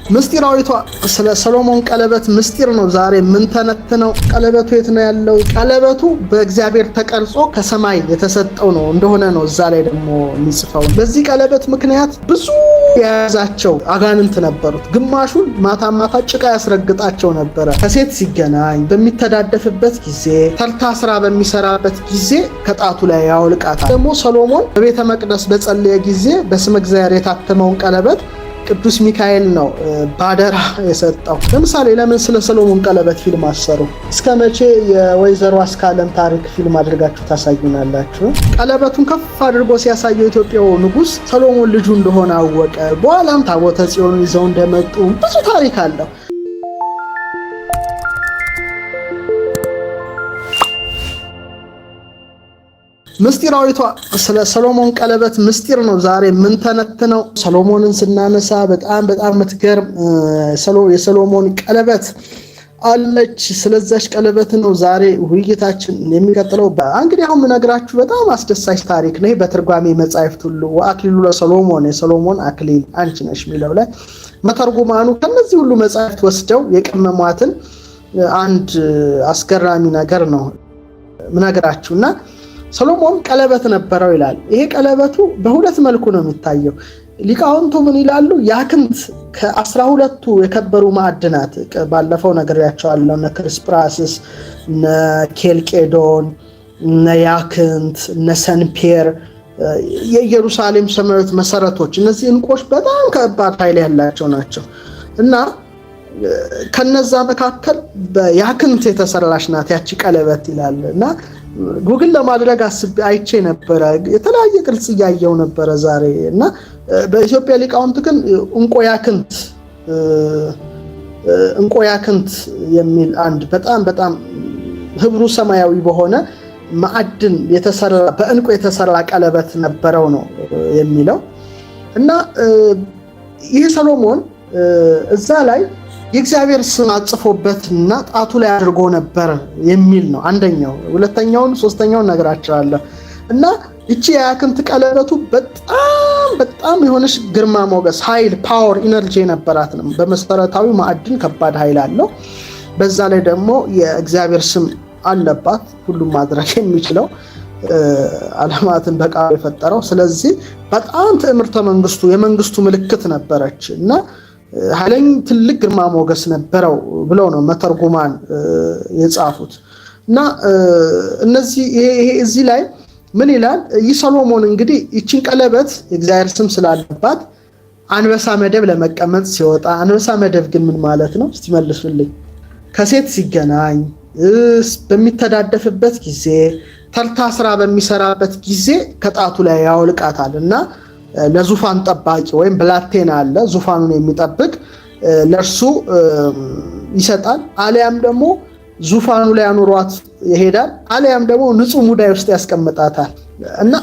ምስጢራዊቷ ስለ ሰሎሞን ቀለበት ምስጢር ነው ዛሬ ምን ተነተነው። ቀለበቱ የት ነው ያለው? ቀለበቱ በእግዚአብሔር ተቀርጾ ከሰማይ የተሰጠው ነው እንደሆነ ነው እዛ ላይ ደግሞ የሚጽፈው። በዚህ ቀለበት ምክንያት ብዙ የያዛቸው አጋንንት ነበሩት። ግማሹን ማታ ማታ ጭቃ ያስረግጣቸው ነበረ። ከሴት ሲገናኝ በሚተዳደፍበት ጊዜ፣ ተርታ ስራ በሚሰራበት ጊዜ ከጣቱ ላይ ያወልቃታል። ደግሞ ሰሎሞን በቤተ መቅደስ በጸለየ ጊዜ በስመ እግዚአብሔር የታተመውን ቀለበት ቅዱስ ሚካኤል ነው ባደራ የሰጠው። ለምሳሌ ለምን ስለ ሰሎሞን ቀለበት ፊልም አሰሩ? እስከ መቼ የወይዘሮ አስካለም ታሪክ ፊልም አድርጋችሁ ታሳዩናላችሁ? ቀለበቱን ከፍ አድርጎ ሲያሳየው ኢትዮጵያው ንጉስ ሰሎሞን ልጁ እንደሆነ አወቀ። በኋላም ታቦተ ጽዮን ይዘው እንደመጡ ብዙ ታሪክ አለው። ምስጢራዊቷ ስለ ሰሎሞን ቀለበት ምስጢር ነው ዛሬ ምን ተነተነው። ሰሎሞንን ስናነሳ በጣም የምትገርም የሰሎሞን ቀለበት አለች። ስለዛች ቀለበት ነው ዛሬ ውይይታችን የሚቀጥለው። እንግዲህ አሁን የምነግራችሁ በጣም አስደሳች ታሪክ ነው። በትርጓሜ መጻሕፍት ሁሉ ወአክሊሉ ለሰሎሞን የሰሎሞን አክሊል አንቺ ነሽ የሚለው ላይ መተርጉማኑ ከነዚህ ሁሉ መጻሕፍት ወስደው የቀመሟትን አንድ አስገራሚ ነገር ነው ምነግራችሁና ሰሎሞን ቀለበት ነበረው ይላል። ይሄ ቀለበቱ በሁለት መልኩ ነው የሚታየው። ሊቃውንቱ ምን ይላሉ? ያክንት ከ12ቱ የከበሩ ማዕድናት ባለፈው ነግሬያቸዋለሁ። እነ ክርስጵራስስ፣ እነ ኬልቄዶን፣ እነ ያክንት፣ እነ ሰንፔር የኢየሩሳሌም ሰማያዊት መሰረቶች፣ እነዚህ እንቆች በጣም ከባድ ኃይል ያላቸው ናቸው እና ከነዛ መካከል በያክንት የተሰራች ናት ያቺ ቀለበት ይላል እና ጉግል ለማድረግ አይቼ ነበረ። የተለያየ ቅርጽ እያየው ነበረ ዛሬ እና በኢትዮጵያ ሊቃውንት ግን እንቆ ያክንት የሚል አንድ በጣም ህብሩ ሰማያዊ በሆነ ማዕድን የተሰራ በእንቁ የተሰራ ቀለበት ነበረው ነው የሚለው እና ይህ ሰሎሞን እዛ ላይ የእግዚአብሔር ስም አጽፎበትና ጣቱ ላይ አድርጎ ነበር የሚል ነው አንደኛው። ሁለተኛውን ሶስተኛውን ነግራቸዋለሁ እና እቺ የያክንት ቀለበቱ በጣም የሆነች ግርማ ሞገስ ኃይል ፓወር ኢነርጂ ነበራት ነው። በመሰረታዊ ማዕድን ከባድ ኃይል አለው። በዛ ላይ ደግሞ የእግዚአብሔር ስም አለባት ሁሉም ማድረግ የሚችለው ዓለማትን በቃሉ የፈጠረው። ስለዚህ በጣም ትዕምርተ መንግስቱ የመንግስቱ ምልክት ነበረች እና ኃይለኛ ትልቅ ግርማ ሞገስ ነበረው ብለው ነው መተርጉማን የጻፉት እና እነዚህ ይሄ እዚህ ላይ ምን ይላል? ይህ ሰሎሞን እንግዲህ ይችን ቀለበት የእግዚአብሔር ስም ስላለባት አንበሳ መደብ ለመቀመጥ ሲወጣ፣ አንበሳ መደብ ግን ምን ማለት ነው? እስቲ መልሱልኝ። ከሴት ሲገናኝ በሚተዳደፍበት ጊዜ፣ ተርታ ስራ በሚሰራበት ጊዜ ከጣቱ ላይ ያወልቃታል እና ለዙፋን ጠባቂ ወይም ብላቴና አለ ዙፋኑን የሚጠብቅ ለርሱ ይሰጣል። አልያም ደግሞ ዙፋኑ ላይ አኑሯት ይሄዳል። አልያም ደግሞ ንጹህ ሙዳይ ውስጥ ያስቀምጣታል እና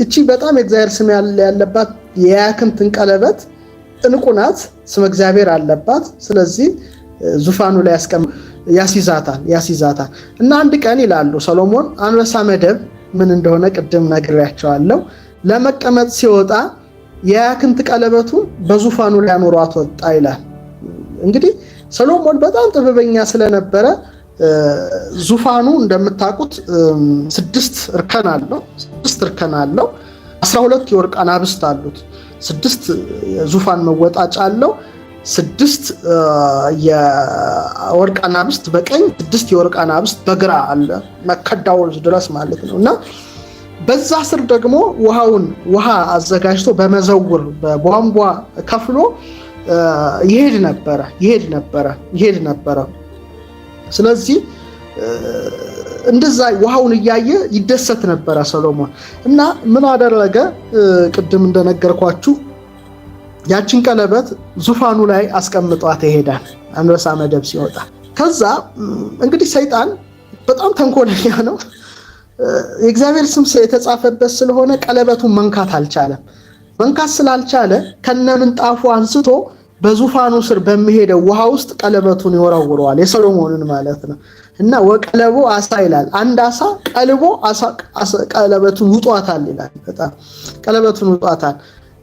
እቺ በጣም የእግዚአብሔር ስም ያለባት የያክንትን ቀለበት እንቁ ናት። ስም እግዚአብሔር አለባት። ስለዚህ ዙፋኑ ላይ ያስይዛታል እና አንድ ቀን ይላሉ ሰሎሞን አንበሳ መደብ ምን እንደሆነ ቅድም ነግሬያቸዋለሁ ለመቀመጥ ሲወጣ የያክንት ቀለበቱን በዙፋኑ ላይ አኑሯት ወጣ ይላል። እንግዲህ ሰሎሞን በጣም ጥበበኛ ስለነበረ ዙፋኑ እንደምታውቁት 6 እርከን አለው 12 የወርቅ አናብስት አሉት። 6 የዙፋን መወጣጫ አለው። 6 የወርቅ አናብስት በቀኝ፣ 6 የወርቅ አናብስት በግራ አለ መከዳው ድረስ ማለት ነውና በዛ ስር ደግሞ ውሃ አዘጋጅቶ በመዘውር በቧንቧ ከፍሎ ይሄድ ነበረ። ስለዚህ እንደዛ ውሃውን እያየ ይደሰት ነበረ ሰሎሞን እና ምን አደረገ? ቅድም እንደነገርኳችሁ ያችን ቀለበት ዙፋኑ ላይ አስቀምጧት ይሄዳል አንበሳ መደብ ሲወጣ። ከዛ እንግዲህ ሰይጣን በጣም ተንኮለኛ ነው። የእግዚአብሔር ስም የተጻፈበት ስለሆነ ቀለበቱን መንካት አልቻለም። መንካት ስላልቻለ ከነምንጣፉ አንስቶ በዙፋኑ ስር በሚሄደው ውሃ ውስጥ ቀለበቱን ይወረውረዋል፣ የሰሎሞንን ማለት ነው እና ወቀለቦ አሳ ይላል። አንድ አሳ ቀልቦ ቀለበቱን ውጧታል ይላል። በጣም ቀለበቱን ውጧታል።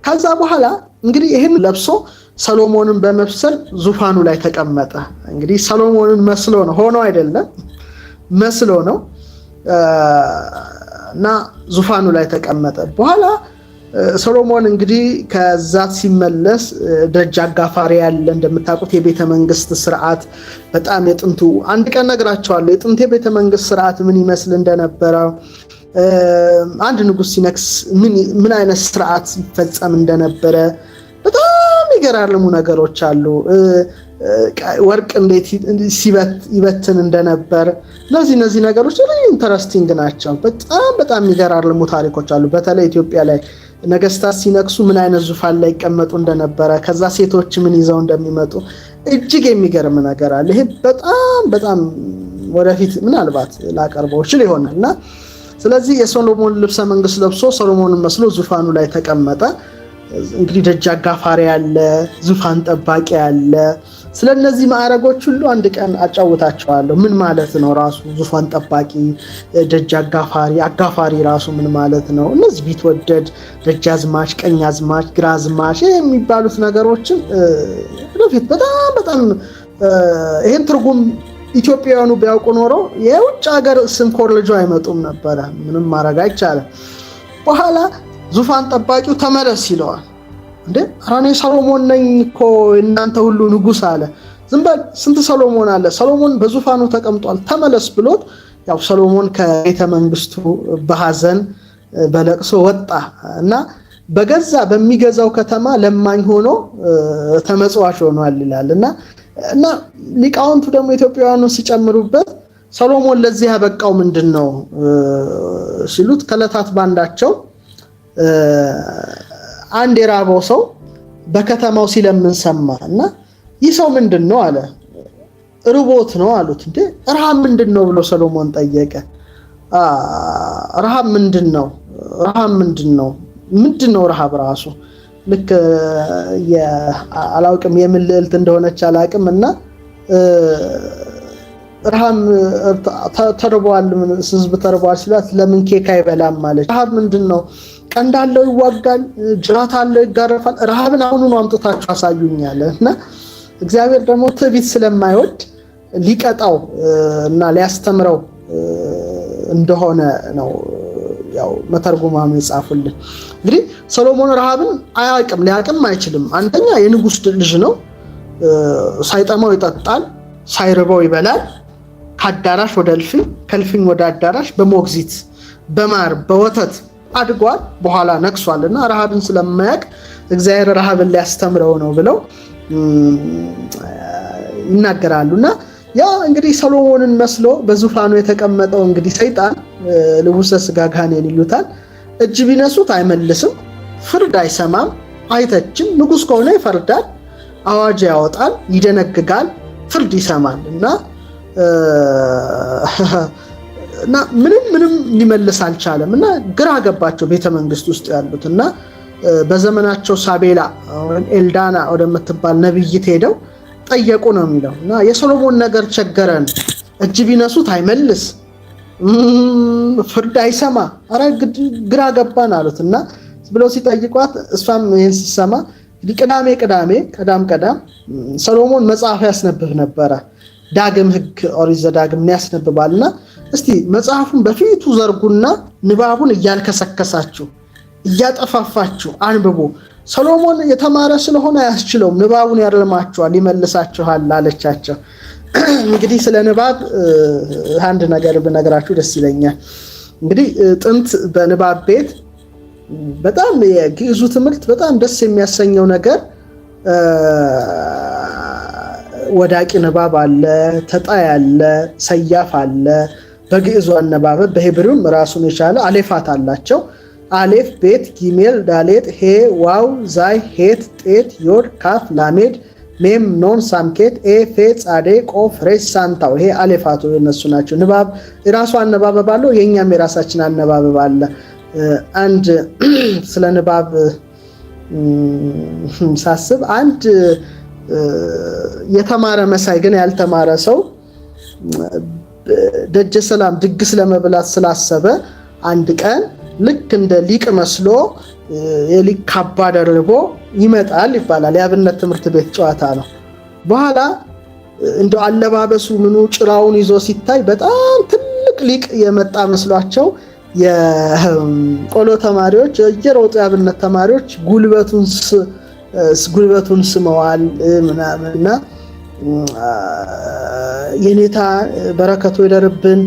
ከዛ በኋላ እንግዲህ ይሄን ለብሶ ሰሎሞንን በመፍሰል ዙፋኑ ላይ ተቀመጠ። እንግዲህ ሰሎሞንን መስሎ ነው፣ ሆኖ አይደለም መስሎ ነው እና ዙፋኑ ላይ ተቀመጠ። በኋላ ሰሎሞን እንግዲህ ከዛት ሲመለስ ደጅ አጋፋሪ ያለ እንደምታውቁት የቤተ መንግስት ስርዓት በጣም የጥንቱ አንድ ቀን ነግራቸዋለሁ። የጥንት የቤተ መንግስት ስርዓት ምን ይመስል እንደነበረ አንድ ንጉስ ሲነክስ ምን አይነት ስርዓት ይፈጸም እንደነበረ በጣም ይገራርሙ ነገሮች አሉ። ወርቅ እንዴት ይበትን እንደነበር እነዚህ ነገሮች ኢንተረስቲንግ ናቸው። በጣም ይገራርሙ ታሪኮች አሉ። በተለይ ኢትዮጵያ ላይ ነገስታት ሲነክሱ ምን አይነት ዙፋን ላይ ይቀመጡ እንደነበረ ከዛ ሴቶች ምን ይዘው እንደሚመጡ እጅግ የሚገርም ነገር አለ። ይሄ በጣም ወደፊት ምናልባት ላቀርበው ይችላል ይሆናልና ስለዚህ የሶሎሞን ልብሰ መንግስት ለብሶ ሰሎሞንን መስሎ ዙፋኑ ላይ ተቀመጠ። እንግዲህ ደጅ አጋፋሪ ያለ፣ ዙፋን ጠባቂ ያለ፣ ስለነዚህ ማዕረጎች ሁሉ አንድ ቀን አጫውታቸዋለሁ። ምን ማለት ነው ራሱ ዙፋን ጠባቂ፣ ደጅ አጋፋሪ ራሱ ምን ማለት ነው? እነዚህ ቢትወደድ፣ ደጃዝማች፣ ቀኛዝማች፣ ግራዝማች የሚባሉት ነገሮችን ወደፊት በጣም ይሄን ትርጉም ኢትዮጵያውያኑ ቢያውቁ ኖሮ የውጭ ሀገር ስም ኮርልጆ አይመጡም ነበረ። ምንም ማድረግ አይቻልም። በኋላ ዙፋን ጠባቂው ተመለስ ይለዋል። እንዴ አራኔ ሰሎሞን ነኝ እኮ እናንተ ሁሉ ንጉስ አለ። ዝም በል ስንት ሰሎሞን አለ? ሰሎሞን በዙፋኑ ተቀምጧል፣ ተመለስ ብሎት ያው ሰሎሞን ከቤተ መንግስቱ በሐዘን በለቅሶ ወጣ እና በገዛ በሚገዛው ከተማ ለማኝ ሆኖ ተመጽዋች ሆኗል ይላልና እና ሊቃውንቱ ደግሞ ኢትዮጵያውያኑ ሲጨምሩበት ሰሎሞን ለዚህ ያበቃው ምንድነው ሲሉት ከለታት ባንዳቸው አንድ የራበው ሰው በከተማው ሲለምን ሰማና ይህ ሰው ምንድነው አለ። ርቦት ነው አሉት። እንዴ ረሃብ ምንድነው ብሎ ሰሎሞን ጠየቀ። ረሃብ ምንድነው? ምንድነው ረሃብ ራሱ? ልክ አላውቅም የምን ልዕልት እንደሆነች አላውቅም እና ረሃብ ተርቧል፣ ህዝብ ተርቧል ሲላት ለምን ኬክ አይበላም ማለት። ረሃብ ምንድነው? ቀንዳለው ይዋጋል፣ ጅራት አለው ይጋረፋል። ረሃብን አሁኑኑ አምጥታችሁ አሳዩኛል እና እግዚአብሔር ደግሞ ትዕቢት ስለማይወድ ሊቀጣው እና ሊያስተምረው እንደሆነ ነው ያው መተርጉማኑ የጻፉልን። እንግዲህ ሰሎሞን ረሃብን ሊያቅም አይችልም። አንደኛ የንጉስ ልጅ ነው። ሳይጠማው ይጠጣል፣ ሳይርበው ይበላል። ከአዳራሽ ወደ እልፍኝ፣ ከእልፍኝ ወደ አዳራሽ በሞግዚት በማር በወተት አድጓል። በኋላ ነክሷልና ረሃብን ስለማያቅ እግዚአብሔር ረሃብን ሊያስተምረው ነው ብለው ይናገራሉና ያ እንግዲህ ሰሎሞንን መስሎ በዙፋኑ የተቀመጠው እንግዲህ ሰይጣን ልቡሰ ስጋ ጋኔን ይሉታል። እጅ ቢነሱት አይመልስም፣ ፍርድ አይሰማም፣ አይተችም። ንጉስ ከሆነ ይፈርዳል፣ አዋጅ ያወጣል፣ ይደነግጋል፣ ፍርድ ይሰማል እና ምንም ሊመልስ አልቻለም እና ግራ ገባቸው ቤተ መንግስት ውስጥ ያሉት እና በዘመናቸው ሳቤላ ኤልዳና ወደምትባል ነብይት ሄደው ጠየቁ ነው የሚለው እና የሰሎሞን ነገር ቸገረን፣ እጅ ቢነሱት አይመልስ፣ ፍርድ አይሰማ፣ አረ ግራ ገባን አሉት እና ብለው ሲጠይቋት እሷም ይሄን ሲሰማ ቀዳም ሰሎሞን መጽሐፍ ያስነብብ ነበረ። ዳግም ህግ ኦሪት ዘዳግም ያስነብባልና እስቲ መጽሐፉን በፊቱ ዘርጉና ንባቡን እያልከሰከሳችሁ እያጠፋፋችሁ አንብቡ። ሰሎሞን የተማረ ስለሆነ አያስችለውም፣ ንባቡን ያርማችኋል፣ ይመልሳችኋል አለቻቸው። እንግዲህ ስለ ንባብ አንድ ነገር ብነግራችሁ ደስ ይለኛል። እንግዲህ ጥንት በንባብ ቤት በጣም የግዕዙ ትምህርት በጣም ደስ የሚያሰኘው ነገር ወዳቂ ንባብ አለ፣ ተጣይ አለ፣ ሰያፍ አለ። በግዕዙ አነባበብ በሄብሩም ራሱን የቻለ አሌፋት አላቸው። አሌፍ፣ ቤት፣ ጊሜል፣ ዳሌጥ፣ ሄ፣ ዋው፣ ዛይ፣ ሄት፣ ጤት፣ ዮድ፣ ካፍ፣ ላሜድ፣ ሜም፣ ኖን፣ ሳምኬት፣ ኤ፣ ፌ፣ ጻዴ፣ ቆፍ፣ ሬስ፣ ሳንታው ይሄ አሌፋቱ የነሱ ናቸው። ንባብ የራሱ አነባበብ አለው፣ የኛም የራሳችን አነባበብ አለ። አንድ ስለ ንባብ ሳስብ አንድ የተማረ መሳይ ግን ያልተማረ ሰው ደጀ ሰላም ድግስ ለመብላት ስላሰበ አንድ ቀን ልክ እንደ ሊቅ መስሎ የሊቅ ካባ ደርቦ ይመጣል ይባላል። የአብነት ትምህርት ቤት ጨዋታ ነው። በኋላ እንደ አለባበሱ ምኑ ጭራውን ይዞ ሲታይ በጣም ትልቅ ሊቅ የመጣ መስሏቸው የቆሎ ተማሪዎች የሮጡ የአብነት ተማሪዎች ጉልበቱን ስመዋል ምናምንና የኔታ በረከቱ ይደርብን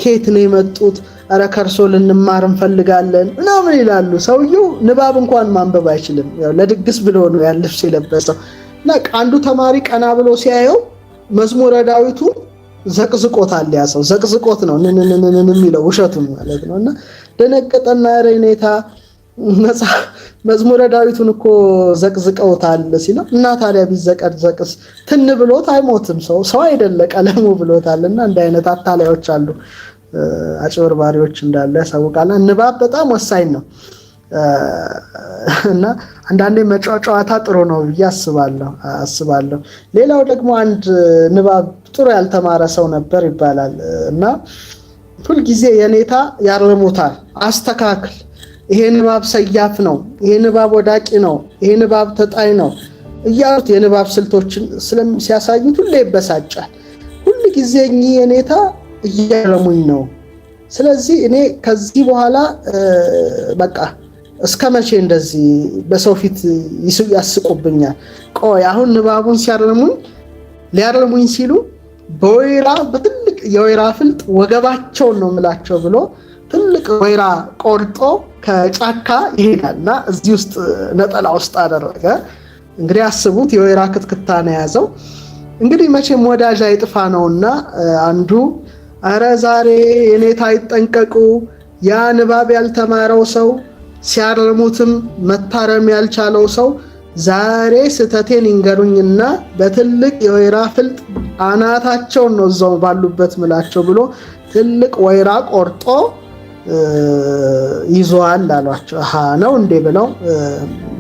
ከየት ነው የመጡት? አረ ከርሶ ልንማር እንፈልጋለን ምናምን ይላሉ። ሰውየው ንባብ እንኳን ማንበብ አይችልም። ያው ለድግስ ብሎ ነው ያልፍስ የለበሰው እና አንዱ ተማሪ ቀና ብሎ ሲያየው መዝሙረ ዳዊቱ ዘቅዝቆታል። ያ ሰው ዘቅዝቆት ነው ንንንንን የሚለው ውሸቱን ማለት ነውና ደነገጠና አረ የኔታ መዝሙረ ዳዊቱን እኮ ዘቅዝቀውታል ሲለው እና ታዲያ ቢዘቀዘቅስ ትን ብሎት አይሞትም ሰው አይደለ ቀለሙ ብሎታልና እንደ አይነት አታላዮች አሉ፣ አጭበርባሪዎች እንዳለ ያሳውቃል። ንባብ በጣም ወሳኝ ነው እና አንዳንዴ መጫወቻታ ጥሩ ነው ብዬ አስባለሁ። ሌላው ደግሞ አንድ ንባብ ጥሩ ያልተማረ ሰው ነበር ይባላል እና ሁሉ ጊዜ የኔታ ያርሙታል። አስተካክል፣ ይሄ ንባብ ሰያፍ ነው፣ ይሄ ንባብ ወዳቂ ነው፣ ይሄ ንባብ ተጣይ ነው እያሉት የንባብ ስልቶችን ሲያሳዩት ሁሌ ይበሳጫል። ሁሉ ጊዜ የኔታ እያረሙኝ ነው። ስለዚህ እኔ ከዚህ በኋላ በቃ እስከ መቼ እንደዚህ በሰው ፊት ያስቁብኛል? ቆይ አሁን ንባቡን ሊያርሙኝ ሲሉ በትልቅ የወይራ ፍልጥ ወገባቸውን ነው ምላቸው ብሎ ትልቅ ወይራ ቆርጦ ከጫካ ይሄዳልና እዚህ ውስጥ ነጠላ ውስጥ አደረገ። እንግዲህ አስቡት፣ የወይራ ክትክታ ነው ያዘው። እንግዲህ መቼም ወዳጅ አይጥፋ ነውና አንዱ አረ ዛሬ የኔታ ይጠንቀቁ፣ ያ ንባብ ያልተማረው ሰው ሲያርሙትም መታረም ያልቻለው ሰው ዛሬ ስተቴን ይንገሩኝና በትልቅ የወይራ ፍልጥ አናታቸውን ነው እዛው ባሉበት ምላቸው ብሎ ትልቅ ወይራ ቆርጦ ይዟል አሏቸው። አሃ ነው እንዴ ብለው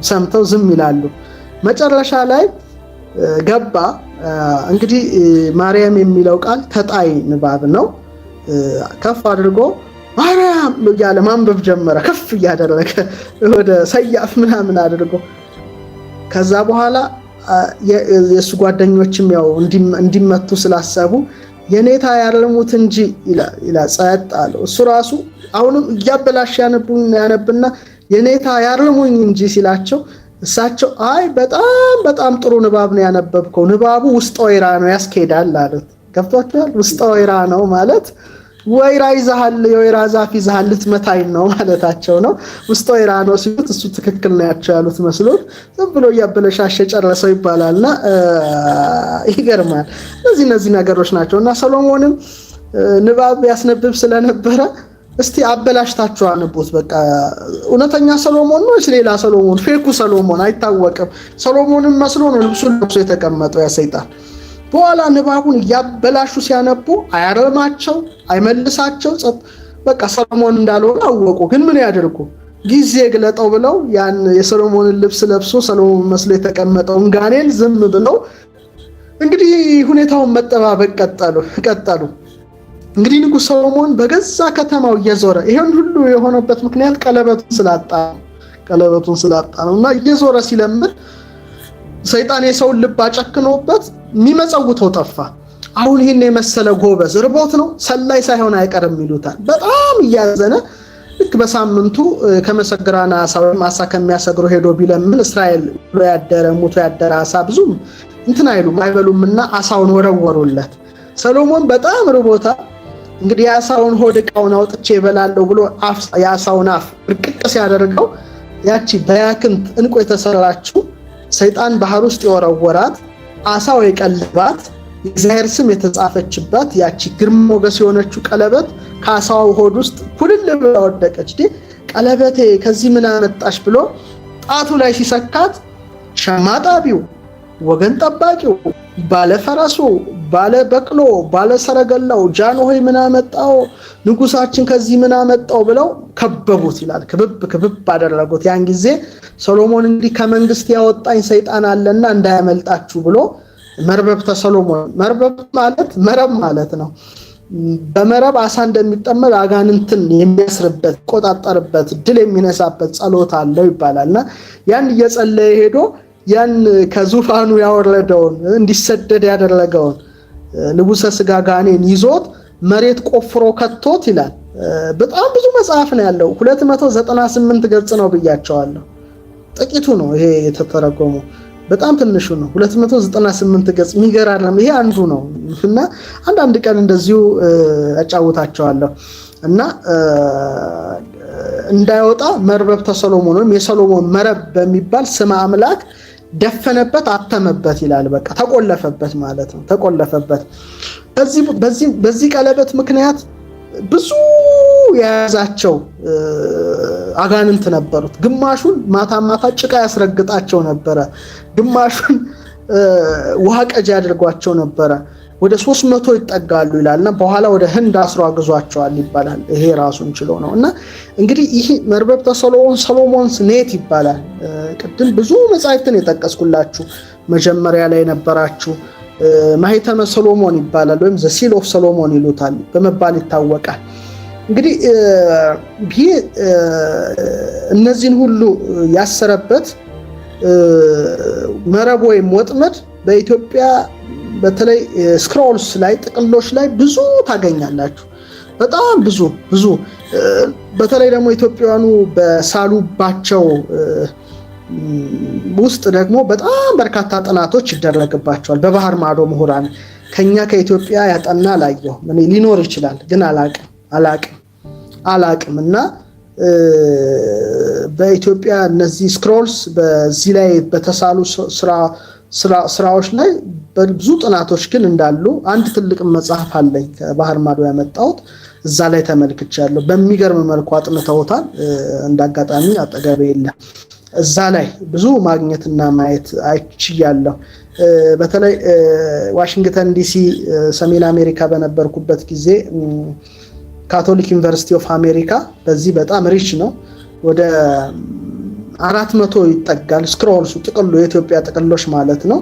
ሰምተው ዝም ይላሉ። መጨረሻ ላይ ገባ። እንግዲህ ማርያም የሚለው ቃል ተጣይ ንባብ ነው። ከፍ አድርጎ ማርያም ያለ ማንበብ ጀመረ፣ ከፍ እያደረገ ወደ ሰያፍ ምናምን አድርጎ። ከዛ በኋላ የሱ ጓደኞችም ያው እንዲመቱ ስላሰቡ የኔታ ያርሙት እንጂ ይላ ጸጥ አለው። እሱ ራሱ አሁንም እያበላሽ ያነብና የኔታ ያርሙኝ እንጂ ሲላቸው እሳቸው አይ በጣም ጥሩ ንባብ ነው ያነበብከው፣ ንባቡ ውስጥ ወይራ ነው ያስኬዳል አሉት። ገብቷችኋል? ውስጥ ወይራ ነው ማለት ወይራ ይዛሃል፣ የወይራ ዛፍ ይዛሃል ልትመታኝ ነው ማለታቸው ነው። ውስጥ ወይራ ነው ሲሉት እሱ ትክክል ነው ያሉት መስሎት ዝም ብሎ እያበለሻሸ ጨረሰው ይባላልና ይገርማል። እነዚህ ነገሮች ናቸውና ሰሎሞንም ንባብ ያስነብብ ስለነበረ እስቲ አበላሽታችሁ አንቡት። በቃ እውነተኛ ሰሎሞን ነው ወይስ ሌላ ሰሎሞን? ፌኩ ሰሎሞን አይታወቅም። ሰሎሞንም መስሎ ነው ልብሱን ለብሶ የተቀመጠው ያ ሰይጣን። በኋላ ንባቡን እያበላሹ ሲያነቡ አያረማቸው፣ አይመልሳቸው። በቃ ሰሎሞን እንዳልሆነ አወቁ። ግን ምን ያደርጉ? ጊዜ ግለጠው ብለው ያን የሰሎሞንን ልብስ ለብሶ ሰሎሞን መስሎ የተቀመጠውን ጋኔል ዝም ብለው እንግዲህ ሁኔታውን መጠባበቅ ቀጠሉ። እንግዲህ ንጉሥ ሰሎሞን በገዛ ከተማው እየዞረ ይሄን ሁሉ የሆነበት ምክንያት ቀለበቱን ስላጣ ነውና እየዞረ ሲለምን ሰይጣን የሰውን ልብ አጨክኖበት የሚመጸውተው ጠፋ። አሁን ይሄን የመሰለ ጎበዝ ርቦት ነው ሰላይ ሳይሆን አይቀርም ይሉታል። በጣም እያዘነ ልክ በሳምንቱ ከመሰግራና አሳ ከሚያሰግሩ ሄዶ ቢለምን እስራኤል ብሎ ሙቶ ያደረ አሳ ብዙም እንትን አይሉም አይበሉምና አሳውን ወረወሩለት። ሰሎሞን በጣም ርቦታ እንግዲህ የአሳውን ሆድ ዕቃውን አውጥቼ ይበላለሁ ብሎ የአሳውን አፍ ርቅቅ ሲያደርገው ያቺ በያክንት እንቁ የተሰራችው ሰይጣን ባህር ውስጥ የወረወራት አሳው የቀለባት የእግዚአብሔር ስም የተጻፈችባት ያቺ ግርማ ሞገስ የሆነችው ቀለበት ከአሳው ሆድ ውስጥ ኩልል ብላ ወደቀች። ቀለበቴ ከዚህ ምን አመጣሽ ብሎ ጣቱ ላይ ሲሰካት ሸማጣቢው፣ ወገን ጠባቂው፣ ባለፈረሱ፣ ባለበቅሎ፣ ባለሰረገላው ጃንሆይ ምን አመጣው፣ ንጉሳችን ከዚህ ምን አመጣው ብለው ከበቡት ይላል። ክብብ አደረጉት። ያን ጊዜ ሰሎሞን እንዲህ ከመንግስት ያወጣኝ ሰይጣን አለና እንዳያመልጣችሁ ብሎ መርበብተ ሰሎሞን፣ መርበብ ማለት መረብ ማለት ነው። በመረብ አሳ እንደሚጠመድ አጋንንትን የሚያስርበት ቆጣጣርበት ድል የሚነሳበት ጸሎት አለው ይባላልና ያን እየጸለየ ሄዶ ያን ከዙፋኑ ያወረደውን እንዲሰደድ ያደረገውን ንጉሰ ስጋ ጋኔን ይዞት መሬት ቆፍሮ ከቶት ይላል። በጣም ብዙ መጽሐፍ ነው ያለው 298 ገጽ ነው ብያቸዋለሁ። ጥቂቱ ነው ይሄ የተተረጎመው፣ በጣም ትንሹ ነው 298 ገጽ። የሚገራርም ይሄ አንዱ ነው እና አንድ ቀን እንደዚሁ አጫውታቸዋለሁ እና እንዳይወጣ መርበብተ ሰሎሞን ወይም የሰሎሞን መረብ በሚባል ስመ አምላክ ደፈነበት አተመበት ይላል። በቃ ተቆለፈበት ማለት ነው። ተቆለፈበት። በዚህ ቀለበት ምክንያት ብዙ የያዛቸው አጋንንት ነበሩት። ግማሹን ማታ ጭቃ ያስረግጣቸው ነበረ፣ ግማሹን ውሃ ቀጅ ያደርጓቸው ነበረ። ወደ 300 ይጠጋሉ ይላልና በኋላ ወደ ህንድ አስሮ አግዟቸዋል ይባላል። ይሄ ራሱን ችሎ ነው እና እንግዲህ ይሄ መርበብተ ሰሎሞንስ ኔት ይባላል። ቅድም ብዙ መጻሕፍትን የጠቀስኩላችሁ መጀመሪያ ላይ ነበራችሁ። ማህተመ ሰሎሞን ይባላል ወይም ዘ ሲል ኦፍ ሰሎሞን ይሉታል በመባል ይታወቃል። እንግዲህ ይሄ እነዚህን ሁሉ ያሰረበት መረብ ወይም ወጥመድ በኢትዮጵያ በተለይ ስክሮልስ ላይ ጥቅሎች ላይ ብዙ ታገኛላችሁ። በጣም ብዙ በተለይ ደግሞ ኢትዮጵያውያኑ በሳሉባቸው ውስጥ ደግሞ በጣም በርካታ ጥናቶች ይደረግባቸዋል። በባህር ማዶ ምሁራን ከኛ ከኢትዮጵያ ያጠና ላየው ምን ሊኖር ይችላል ግን አላቅም እና በኢትዮጵያ እነዚህ ስክሮልስ በዚህ ላይ በተሳሉ ስራዎች ላይ ብዙ ጥናቶች ግን እንዳሉ አንድ ትልቅ መጽሐፍ አለኝ ከባህር ማዶ ያመጣሁት፣ እዛ ላይ ተመልክቻለሁ። በሚገርም መልኩ አጥንተውታል። እንዳጋጣሚ አጠገቤ የለም። እዛ ላይ ብዙ ማግኘትና ማየት አይችያለሁ። በተለይ ዋሽንግተን ዲሲ ሰሜን አሜሪካ በነበርኩበት ጊዜ ካቶሊክ ዩኒቨርሲቲ ኦፍ አሜሪካ በዚህ በጣም ሪች ነው። ወደ 400 ይጠጋል ስክሮልሱ ጥቅሉ የኢትዮጵያ ጥቅሎች ማለት ነው።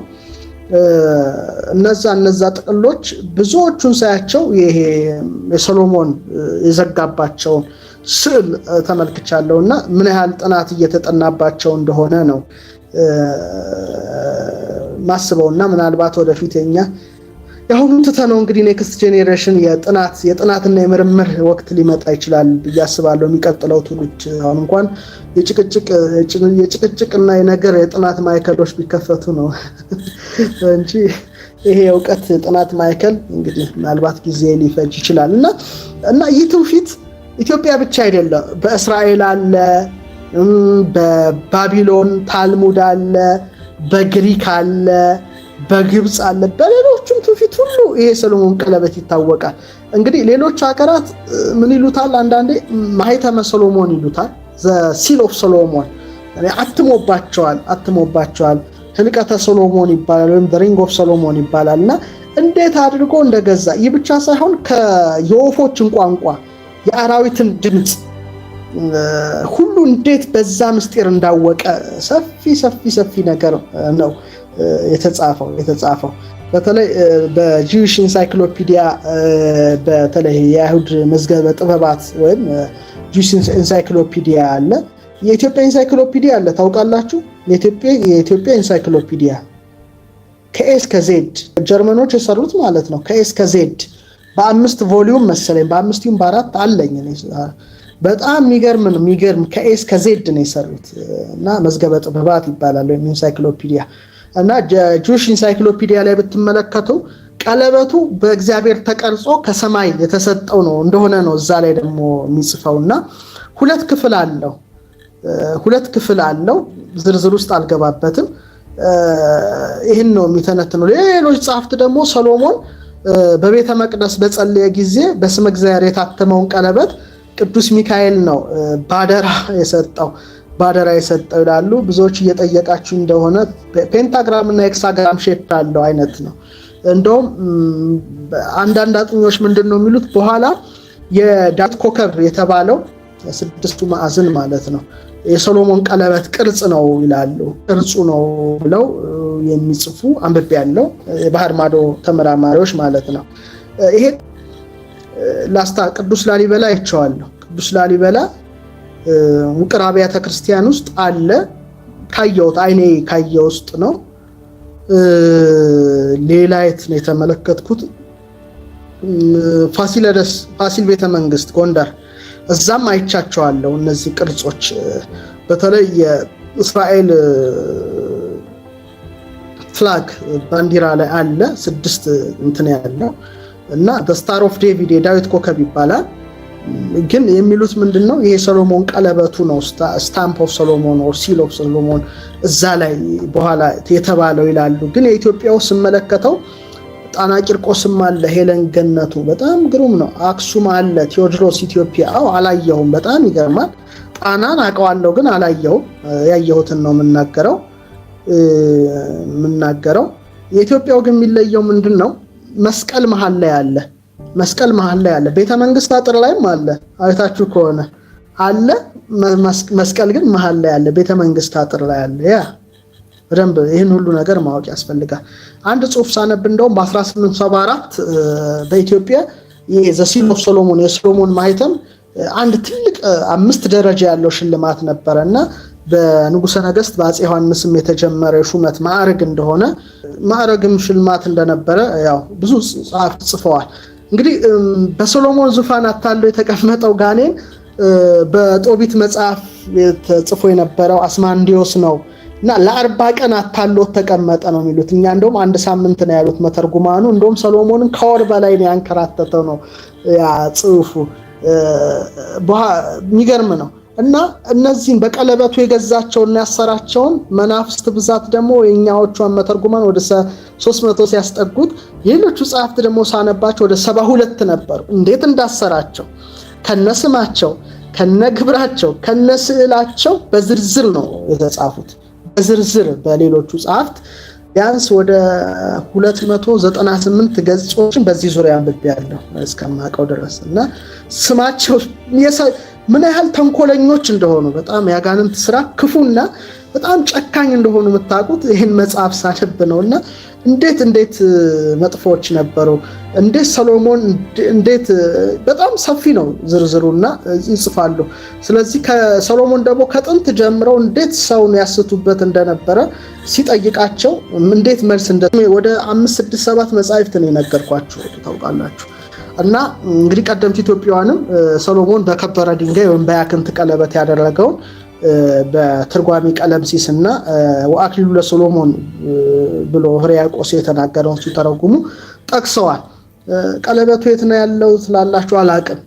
እነዛ ጥቅሎች ብዙዎቹን ሳያቸው ይሄ የሰሎሞን የዘጋባቸውን ስዕል ተመልክቻለሁና ምን ያህል ጥናት እየተጠናባቸው እንደሆነ ነው ማስበውና ምናልባት ወደፊት የኛ ያሁን ተተነው እንግዲህ ኔክስት ጄኔሬሽን የጥናትና የምርምር ወቅት ሊመጣ ይችላል ብዬ አስባለሁ። የሚቀጥለው ትውልድ አሁን እንኳን የጭቅጭቅና የነገር የጥናት ማዕከሎች ቢከፈቱ ነው እንጂ ይሄ የእውቀት ጥናት ማዕከል እንግዲህ ምናልባት ጊዜ ሊፈጅ ይችላል እና ይህ ትውፊት ኢትዮጵያ ብቻ አይደለም። በእስራኤል አለ፣ በባቢሎን ታልሙድ አለ፣ በግሪክ አለ፣ በግብጽ አለ፣ በሌሎችም ትውፊት ሁሉ ይሄ ሰሎሞን ቀለበት ይታወቃል። እንግዲህ ሌሎች ሀገራት ምን ይሉታል? አንዳንዴ ማህተመ ሰሎሞን ይሉታል፣ ዘ ሲል ኦፍ ሰሎሞን አትሞባቸዋል። ህልቀተ ሰሎሞን ይባላል ወይም ሪንግ ኦፍ ሰሎሞን ይባላልና እንዴት አድርጎ እንደገዛ ይህ ብቻ ሳይሆን የወፎችን ቋንቋ የአራዊትን ድምጽ ሁሉ እንዴት በዛ ምስጢር እንዳወቀ ሰፊ ነገር ነው የተጻፈው። በተለይ በጂዊሽ ኢንሳይክሎፒዲያ በተለይ የአይሁድ መዝገበ ጥበባት ወይም ጂዊሽ ኢንሳይክሎፒዲያ አለ። የኢትዮጵያ ኢንሳይክሎፒዲያ አለ፣ ታውቃላችሁ? የኢትዮጵያ ኢንሳይክሎፒዲያ ከኤስ ከዜድ ጀርመኖች የሰሩት ማለት ነው። ከኤስ ከዜድ በ5 ቮሊዩም መሰለኝ በ5 በ4 አለኝ። በጣም የሚገርም ከኤስ ከዜድ ነው የሰሩት እና መዝገበ ጥበባት ይባላል ወይም ኢንሳይክሎፒዲያ እና ጂዊሽ ኢንሳይክሎፒዲያ ላይ ብትመለከቱ ቀለበቱ በእግዚአብሔር ተቀርጾ ከሰማይ የተሰጠው ነው እንደሆነ ነው እዛ ላይ ደግሞ የሚጽፈውና ሁለት ክፍል አለው። ዝርዝር ውስጥ አልገባበትም። ይህን ነው የሚተነትነው። ሌሎች ጸሐፍት ደግሞ ሰሎሞን በቤተ መቅደስ በጸለየ ጊዜ በስመ እግዚአብሔር የታተመውን ቀለበት ቅዱስ ሚካኤል ነው ባደራ የሰጠው ይላሉ። ብዙዎች እየጠየቃችሁ እንደሆነ ፔንታግራም እና ሄክሳግራም ሼፕ ያለው አይነት ነው። እንደውም አንዳንድ አጥኞች ምንድነው የሚሉት በኋላ የዳዊት ኮከብ የተባለው ስድስቱ ማዕዘን ማለት ነው የሰሎሞን ቀለበት ቅርጽ ነው ይላሉ። ቅርጹ ነው ብለው የሚጽፉ አንብቤ ያለው የባህር ማዶ ተመራማሪዎች ማለት ነው። ይሄ ላስታ ቅዱስ ላሊበላ አይቼዋለሁ። ቅዱስ ላሊበላ ውቅር አብያተ ክርስቲያን ውስጥ አለ። ካየሁት አይኔ ካየው ውስጥ ነው። ሌላ የት ነው የተመለከትኩት? ፋሲለደስ ፋሲል ቤተ መንግስት ጎንደር፣ እዛም አይቻቸዋለሁ። እነዚህ ቅርጾች በተለይ የእስራኤል ፍላግ ባንዲራ ላይ አለ 6 እንትን ያለው እና ስታር ኦፍ ዴቪድ የዳዊት ኮከብ ይባላል። ግን የሚሉት ምንድነው ይሄ ሰሎሞን ቀለበቱ ነው፣ ስታምፕ ኦፍ ሰሎሞን ኦር ሲል ኦፍ ሰሎሞን እዛ ላይ በኋላ የተባለው ይላሉ። ግን የኢትዮጵያው ስመለከተው ጣና ቂርቆስም አለ፣ ሄለን ገነቱ በጣም ግሩም ነው። አክሱም አለ፣ ቴዎድሮስ ኢትዮጵያ አላየሁም፣ በጣም ይገርማል። ጣናን አውቀዋለሁ ግን አላየሁም። ያየሁትን ነው የምናገረው። የኢትዮጵያው ግን የሚለየው ምንድነው? መስቀል መሃል ላይ አለ። መስቀል መሃል ላይ አለ። ቤተ መንግስት አጥር ላይም አለ። አይታችሁ ከሆነ አለ። መስቀል ግን መሃል ላይ አለ። ቤተ መንግስት አጥር ላይ አለ። ያ በደንብ ይህን ሁሉ ነገር ማወቅ ያስፈልጋል። አንድ ጽሑፍ ሳነብ እንደውም በ1874 በኢትዮጵያ ዘ ሲል ኦፍ ሶሎሞን የሶሎሞን ማህተም አንድ ትልቅ 5 ደረጃ ያለው ሽልማት ነበረና በንጉሠ ነገሥት በአፄ ዮሐንስም የተጀመረ ሹመት ማዕረግ እንደሆነ ማዕረግም ሽልማት እንደነበረ ያው ብዙ ጸሐፍት ጽፈዋል። እንግዲህ በሶሎሞን ዙፋን አታሎ የተቀመጠው ጋኔን በጦቢት መጽሐፍ ተጽፎ የነበረው አስማንዲዮስ ነው እና ለ40 ቀን አታሎት ተቀመጠ ነው የሚሉት። እኛ እንደውም 1 ሳምንት ነው ያሉት መተርጉማኑ። እንደውም ሰሎሞንን ከወር በላይ ነው ያንከራተተው ነው ያ ጽሑፉ። የሚገርም ነው። እና እነዚህን በቀለበቱ የገዛቸውና ያሰራቸውን መናፍስት ብዛት ደግሞ የኛዎቹን መተርጉማን ወደ 300 ሲያስጠጉት፣ የሌሎቹ ጸሐፍት ደግሞ ሳነባቸው ወደ 72 ነበሩ። እንዴት እንዳሰራቸው ከነስማቸው ከነግብራቸው ከነስዕላቸው በዝርዝር ነው የተጻፉት። በዝርዝር በሌሎቹ ጸሐፍት ቢያንስ ወደ 298 ገጾችን በዚህ ዙሪያ አንብቤያለሁ እስከማውቀው ድረስ እና ስማቸው ምን ያህል ተንኮለኞች እንደሆኑ በጣም ያጋንንት ስራ ክፉና በጣም ጨካኝ እንደሆኑ የምታውቁት ይህን መጽሐፍ ሳነብ ነውና እንዴት መጥፎች ነበሩ። እንዴት ሰሎሞን እንዴት በጣም ሰፊ ነው ዝርዝሩና ይጽፋሉ። ስለዚህ ከሰሎሞን ደግሞ ከጥንት ጀምረው እንዴት ሰውን ያስቱበት እንደነበረ ሲጠይቃቸው እንዴት መልስ ወደ 5 6 7 መጻሕፍት ነው የነገርኳችሁ ታውቃላችሁ። እና እንግዲህ ቀደምት ኢትዮጵያውያንም ሰሎሞን በከበረ ድንጋይ ወይም በያክንት ቀለበት ያደረገውን በትርጓሜ ቀለምሲስና ወአክሊሉ ለሰሎሞን ብሎ ሕርያቆስ የተናገረውን ሲተረጉሙ ጠቅሰዋል። ቀለበቱ የት ነው ያለው ስላላችሁ አላቅም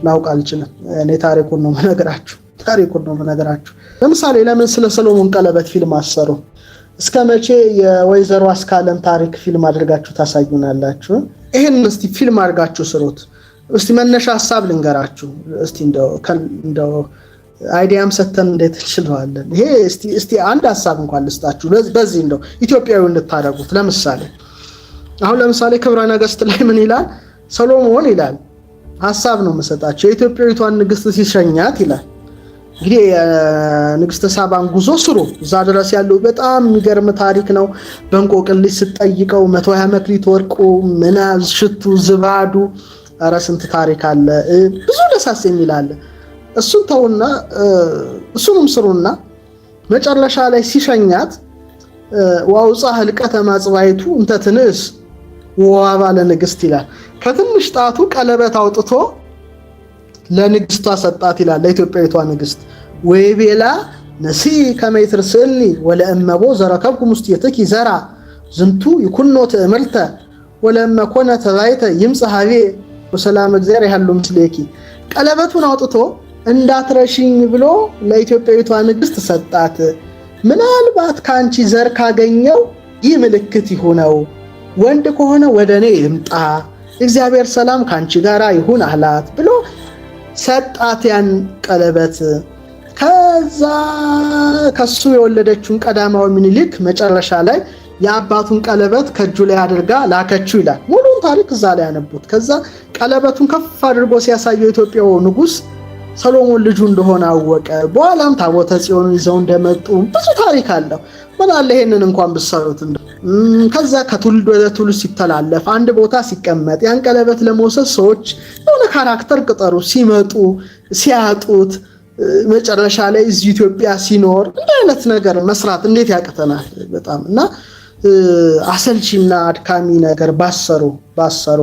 ላውቅ አልችልም። እኔ ታሪኩን ነው የምነግራችሁ። ለምሳሌ ለምን ስለ ሰሎሞን ቀለበት ፊልም አሰሩ? እስከ መቼ የወይዘሮ አስካለን ታሪክ ፊልም አድርጋችሁ ታሳዩናላችሁ? ይሄን እስቲ ፊልም አድርጋችሁ ስሩት። እስቲ መነሻ ሐሳብ ልንገራችሁ። እስቲ እንደው አይዲያም ሰተን እንዴት እንችላለን? ይሄ እስቲ አንድ ሐሳብ እንኳን ልስጣችሁ። በዚህ እንደው ኢትዮጵያዊ እንድታደርጉት። ለምሳሌ ክብረ ነገሥት ላይ ምን ይላል? ሰሎሞን ይላል ሐሳብ ነው የምሰጣቸው። የኢትዮጵያዊቷን ንግስት ሲሸኛት ይላል። እንግዲህ ንግስተ ሳባን ጉዞ ስሩ። እዛ ድረስ ያለው በጣም የሚገርም ታሪክ ነው። በእንቆቅልሽ ስትጠይቀው 120 መክሊት ወርቁ፣ ምናዝ፣ ሽቱ፣ ዝባዱ፣ ኧረ ስንት ታሪክ አለ። ብዙ ደሳስ የሚል አለ። እሱን ተውና እሱንም ስሩና መጨረሻ ላይ ሲሸኛት ዋውፃ ህልቀተ ማጽባይቱ እንተ ትንስ ወዋባለ ንግስት ይላል። ከትንሽ ጣቱ ቀለበት አውጥቶ ለንግስቷ ሰጣት ይላል። ለኢትዮጵያዊቷ ንግስት ወይቤላ ነሲ ከመይትርስልኒ ወለእመቦ ዘረከብኩ ሙስቲየትኪ ዘራ ዝንቱ ይኩኖ ተእምርተ ወለእመ ኮነ ተባይተ ይምጽሐቤ ወሰላም እግዚአብሔር ያሉ ምስሌኪ። ቀለበቱን አውጥቶ እንዳትረሽኝ ብሎ ለኢትዮጵያዊቷ ንግስት ሰጣት። ምናልባት ካንቺ ዘር ካገኘው ይህ ምልክት ይሁነው፣ ወንድ ከሆነ ወደኔ ይምጣ፣ እግዚአብሔር ሰላም ካንቺ ጋራ ይሁን አላት ብሎ ሰጣት ያን ቀለበት። ከዛ ከሱ የወለደችውን ቀዳማዊ ምኒልክ መጨረሻ ላይ የአባቱን ቀለበት ከእጁ ላይ አድርጋ ላከችው ይላል። ሙሉን ታሪክ እዛ ላይ ያነቡት። ከዛ ቀለበቱን ከፍ አድርጎ ሲያሳየው ኢትዮጵያው ንጉስ ሰሎሞን ልጁ እንደሆነ አወቀ። በኋላም ታቦተ ጽዮን ይዘው እንደመጡ ብዙ ታሪክ አለው። ምን አለ ይሄንን እንኳን ብትሰሩት። ከዛ ከትውልድ ወደ ትውልድ ሲተላለፍ አንድ ቦታ ሲቀመጥ ያን ቀለበት ለመውሰድ ሰዎች የሆነ ካራክተር ቅጠሩ ሲመጡ ሲያጡት መጨረሻ ላይ እዚህ ኢትዮጵያ ሲኖር እንደ አይነት ነገር መስራት እንዴት ያቅተናል በጣም እና አሰልቺና አድካሚ ነገር ባሰሩ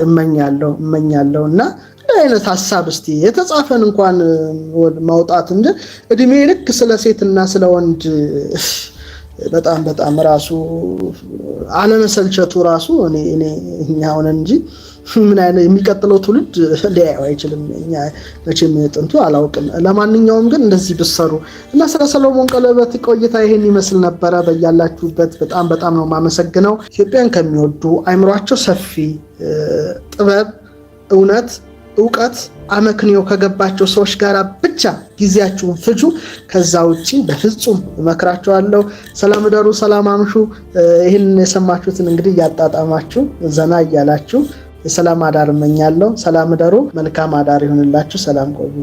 እመኛለሁና እንደ አይነት ሐሳብ እስቲ የተጻፈን እንኳን ማውጣት እንጂ እድሜ ልክ ስለ ሴትና ስለ ወንድ በጣም ራሱ አለመሰልቸቱ ራሱ እኛ ሆነ እንጂ ምን አይነት የሚቀጥለው ትውልድ ሊያየው አይችልም። እኛ መቼም ጥንቱ አላውቅም። ለማንኛውም ግን እንደዚህ ብሰሩ እና ስለ ሰሎሞን ቀለበት ቆይታ ይሄን ይመስል ነበረ። በያላችሁበት በጣም ነው ማመሰግነው። ኢትዮጵያን ከሚወዱ አይምሯቸው ሰፊ ጥበብ፣ እውቀት አመክንዮ ከገባቸው ሰዎች ጋር ብቻ ጊዜያችሁን ፍጁ። ከዛ ውጪ በፍጹም እመክራችኋለሁ። ሰላም ደሩ፣ ሰላም አምሹ። ይሄን የሰማችሁትን እንግዲህ ያጣጣማችሁ ዘና እያላችሁ የሰላም አዳር እመኛለሁ። ሰላም ደሩ፣ መልካም አዳር ይሁንላችሁ። ሰላም ቆዩ።